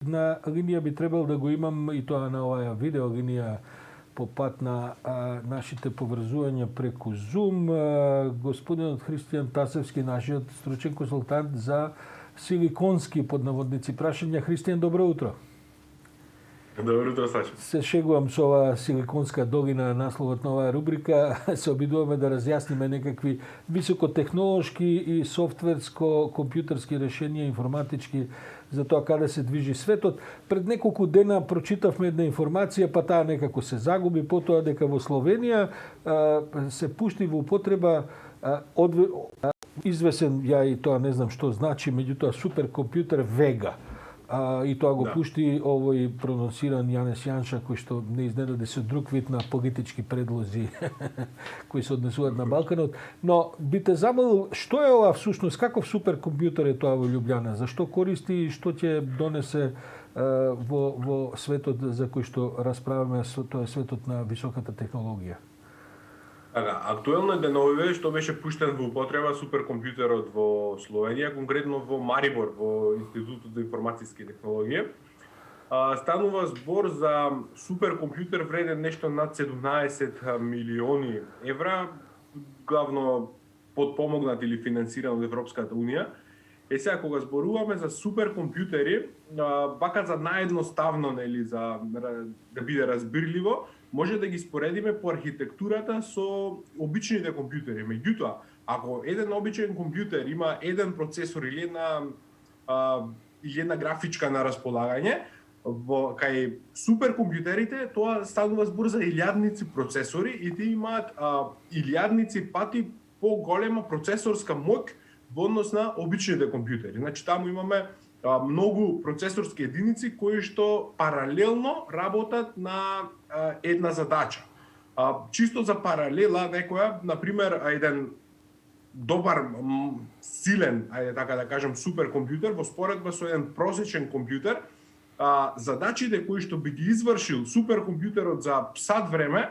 На линија би требало да го имам и тоа на оваа видео линија по пат на нашите поврзувања преку Zoom. Господинот Христијан Тасевски, нашиот стручен консултант за силиконски поднаводници прашања. Христијан, добро утро. Добро утро, Сашо. Се шегувам со оваа силиконска долина, насловот на оваа рубрика. Се обидуваме да разјасниме некакви високотехнолошки и софтверско компјутерски решенија, информатички, за тоа каде се движи светот. Пред неколку дена прочитавме една информација, па таа некако се загуби, потоа дека во Словенија се пушти во употреба извесен, ја и тоа не знам што значи, меѓутоа суперкомпјутер Вега. И тоа го пушти овој прононсиран Јанес Јанша, кој што не изненади со друг вид на политички предлози кои се однесуваат на Балканот. Но би те замолил, што е ова всушност, каков суперкомпјутер е тоа во Љубљана? Зашто користи и што ќе донесе во светот за кој што расправаме, тоа е светот на високата технологија? Така, актуелно е деновиве што беше пуштен во употреба суперкомпјутерот во Словенија, конкретно во Марибор, во Институтот за информатиски технологија. Станува збор за суперкомпјутер вреден нешто над 17 милиони евра, главно подпомогнат или финансиран од Европската Унија. Сега кога зборуваме за суперкомпјутери, бака за наедноставно, нели, за да биде разбирливо, може да ги споредиме по архитектурата со обичните компјутери. Меѓутоа, ако еден обичен компјутер има еден процесор или една графичка на располагање, кај суперкомпјутерите тоа станува збор за илјадници процесори и тие имаат илјадници пати поголема процесорска моќ во однос на обичните компјутери. Значи таму имаме многу процесорски единици кои што паралелно работат на една задача. Чисто за паралела некоја, например, еден добар, силен, ајде така да кажем, суперкомпјутер во споредба со еден просечен компјутер, задачите кои што би ги извршил суперкомпјутерот за сат време,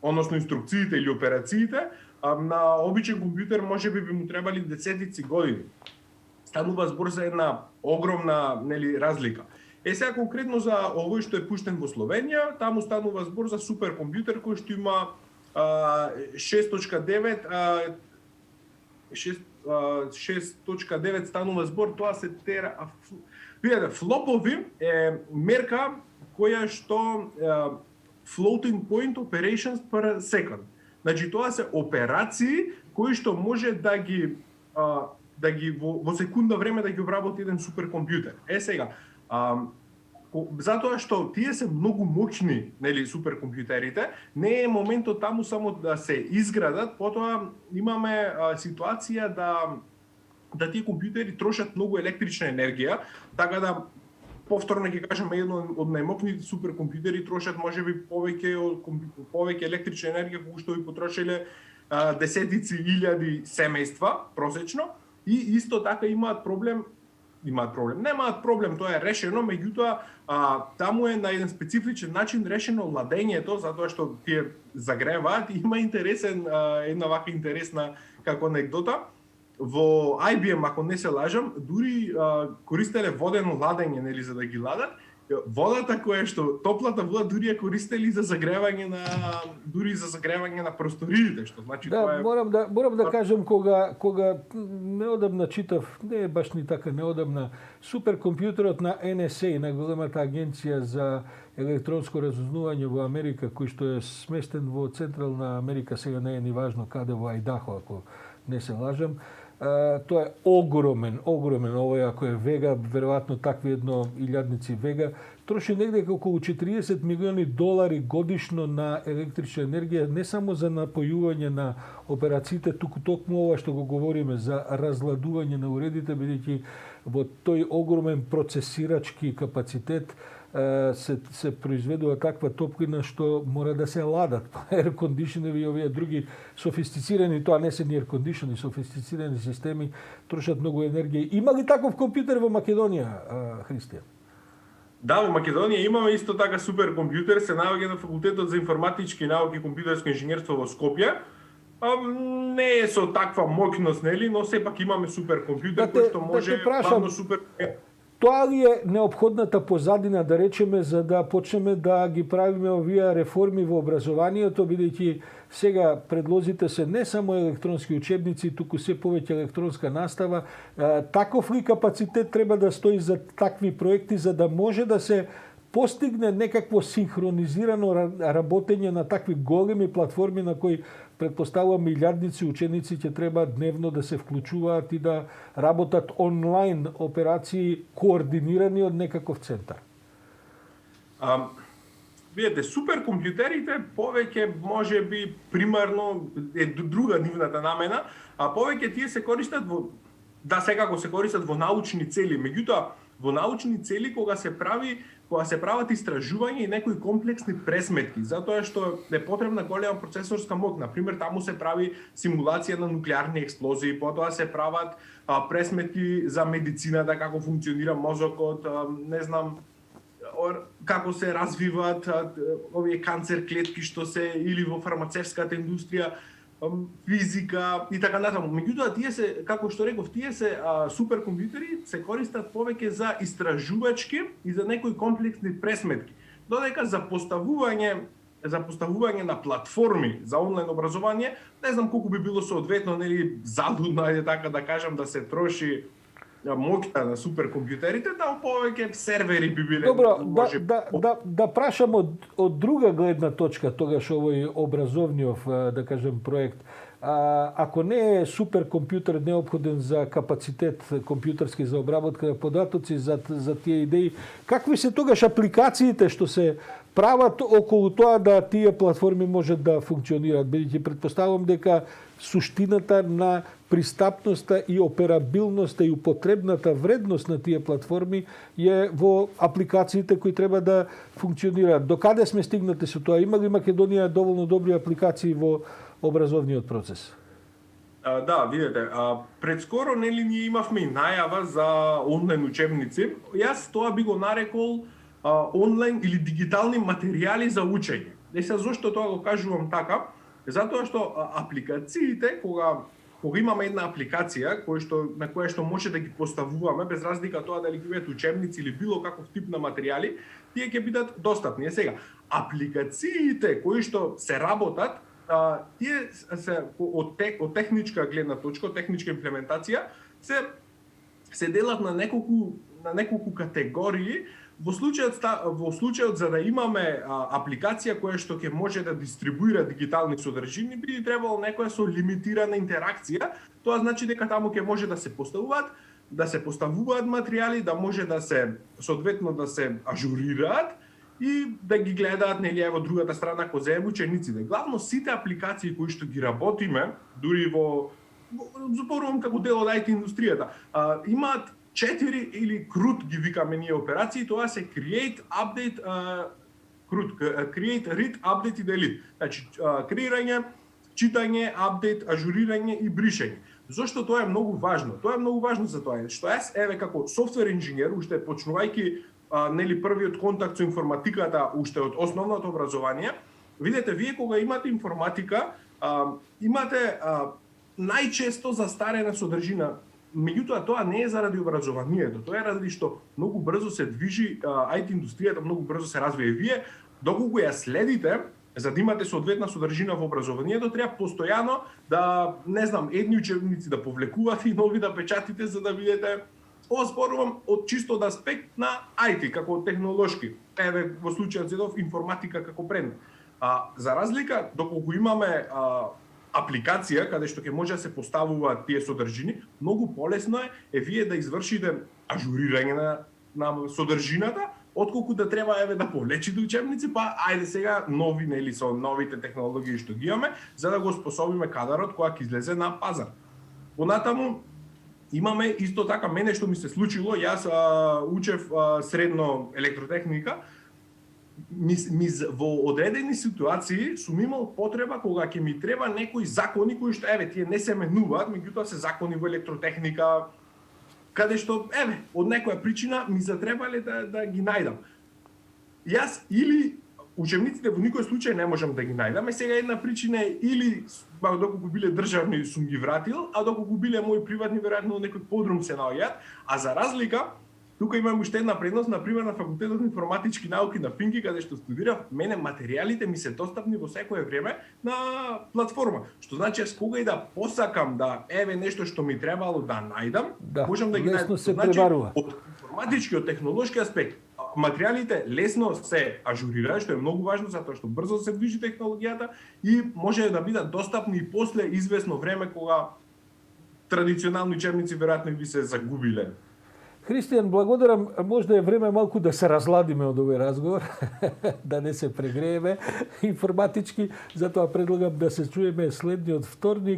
односно инструкциите или операциите, на обичен компјутер можеби би му требали десетици години. Станува збор за една огромна, нели, разлика. Сега конкретно за овој што е пуштен во Словенија, таму станува збор за суперкомпјутер кој што има 6.9 станува збор, тоа се тера. Видете, флопови е мерка која што floating point operations per second. Значи тоа се операции кои што може да ги во секунда време да ги обработи еден суперкомпјутер. Сега, затоа што тие се многу моќни, нели, суперкомпјутерите, не е моментот таму само да се изградат, потоа имаме ситуација да тие компјутери трошат многу електрична енергија, така да повторно ќе кажам, едно од најмоќните суперкомпјутери трошат можеби повеќе електрична енергија колку што би потрошиле десетици илјади семејства просечно. И исто така немаат проблем, тоа е решено, меѓутоа таму е на еден специфичен начин решено ладењето, затоа што тие загреваат и има една вака интересна како анекдота. Во IBM, ако не се лажам, дури користеле водено ладење, нели, за да ги ладат. Водата која што топлата вода дури ја користели за загревање на просториите, што значи да, тоа е. Морам да кажам, кога неодамна читав, не е баш ни така неодамна, суперкомпјутерот на NSA, на големата агенција за електронско разузнавање во Америка, кој што е сместен во Централна Америка, сега не е ни важно каде, во Ајдахо, ако не се лажам. Тоа е огромен, овој ако е Вега, веројатно такви едно илјадници Вега, троши негде околу 40 милиони долари годишно на електрична енергија, не само за напојување на операциите, туку токму ова што го говориме за разладување на уредите, бидејќи во тој огромен процесирачки капацитет се произведува таква топлина што мора да се ладат. Air conditionери и овие други софистицирани, тоа не се ни air conditionери, софистицирани системи трошат многу енергија. Има ли таков компјутер во Македонија, Христијан? Да, во Македонија имаме исто така суперкомпјутер, се наоѓа на Факултетот за информатички науки и компјутерско инженерство во Скопје. Не е со таква моќност, нели, но сепак имаме суперкомпјутер кој што може главно супер Тоа ли е неопходната позадина, да речеме, за да почнеме да ги правиме овие реформи во образованието, бидејќи сега предлозите се не само електронски учебници, туку се повеќе електронска настава. Таков ли капацитет треба да стои за такви проекти, за да може да се постигне некакво синхронизирано работење на такви големи платформи на кои предпоставувам милиардници ученици ќе треба дневно да се вклучуваат и да работат онлайн операции координирани од некаков центар? Видете, суперкомпјутерите повеќе може би примарно е друга нивната намена, а повеќе тие се користат да секако се користат во научни цели. Меѓутоа, во научни цели кога се прават истражувања и некои комплексни пресметки, затоа што е потребна голема процесорска моќ. Например, таму се прави симулација на нуклеарни експлозии, потоа се прават пресметки за медицината, како функционира мозокот, не знам, како се развиваат овие канцер клетки што се или во фармацевската индустрија, физика и така натаму. Меѓутоа, тие се, како што реков, тие се суперкомпјутери се користат повеќе за истражувачки и за некои комплексни пресметки. Додека за поставување на платформи за онлайн образование, не знам колку би било соодветно, нели, задудно, ајде така да кажам, да се троши моќта на суперкомпјутерите, да повеќе сервери би биле. Добро, да прашам од друга гледна точка тогаш овој образовниот, да кажем, проект. Ако не е суперкомпјутер неопходен за капацитет компјутерски за обработка на податоци, за тие идеи, какви се тогаш апликациите што се прават околу тоа да тие платформи можат да функционираат? Бидејќи претпоставувам дека суштината на пристапноста и операбилноста и употребната вредност на тие платформи е во апликациите кои треба да функционираат. До каде сме стигнати со тоа? Има ли Македонија доволно добри апликации во образовниот процес? Да, видете, предскоро нели ние имавме и најава за онлайн учебници. Јас тоа би го нарекол онлайн или дигитални материјали за учење. Сега зошто тоа го кажувам така? Затоа што апликациите, кога имаме една апликација на која што може да ги поставуваме, без разлика тоа дали ги бидат учебници или било каков тип на материјали, тие ќе бидат достапни. Сега, апликациите кои што се работат, тие се од техничка гледна точка, од техничка имплементација, се делат на неколку категории. Во случајот за да имаме апликација која што ќе може да дистрибуира дигитални содржини, би требало некоја со лимитирана интеракција. Тоа значи дека таму ќе може да се поставуваат материјали, да може да се соодветно да се ажурираат и да ги гледаат, нели, во другата страна кој за учениците. Главно сите апликации кои што ги работиме, дури зборувам како дел од IT индустријата, имаат 4 или CRUD ги викаме ние операции, тоа се Create, Update, Create, Read, Update и Delete. Значи, креирање, читање, апдейт, ажурирање и бришење. Зошто тоа е многу важно? Тоа е многу важно за тоа, што јас, како софтвер инженер, уште почнувајќи нели првиот контакт со информатиката, уште од основното образование, видете, вие кога имате информатика, имате најчесто застарена содржина. Меѓутоа, тоа не е заради образованието, тоа е заради што многу брзо се движи IT индустријата, многу брзо се развива. Вие, доколку ја следите, за да имате соодветна содржина во образованието, треба постојано да, не знам, едни учебници да повлекувате и нови да печатите, за да видите. Ова зборувам од чисто од аспект на IT, како технолошки. Во случајот зедов информатика како предмет. За разлика, доколку имаме апликација каде што ќе може да се поставуваат тие содржини, многу полесно е вие да извршите ажурирање на содржината, отколку да треба да повлечите учебници, па ајде сега нови, нели, со новите технологии што ги имаме, за да го способиме кадарот кога ќе излезе на пазар. Понатаму имаме исто така, мене што ми се случило, јас учев средно електротехника, во одредени ситуации сум имал потреба кога ќе ми треба некои закони кои што тие не се менуваат, меѓутоа се закони во електротехника, каде што од некоја причина ми затребале да ги најдам. Јас или учебниците во никој случај не можам да ги најдам, сега една причина е или доколку биле државни сум ги вратил, а доколку биле мои приватни веројатно некој подрум се наоѓаат, а за разлика тука имам уште една предност, например на факултетот на информатички науки на Пинки, каде што студирав, мене материјалите ми се достапни во секое време на платформа. Што значи јас кога и да посакам да еве нешто што ми требало да најдам, можам да ги лесно најдам. се Значи, пребарува. од информатички, од технолошки аспект, материјалите лесно се ажурираат, што е многу важно затоа што брзо се движи технологијата и може да бидат достапни и после известно време кога традиционални учебници веројатно би се загубиле. Христијан, благодарам. Можда е време малку да се разладиме од овој разговор, да не се прегрееме информатички, затоа предлагам да се чуеме следниот вторник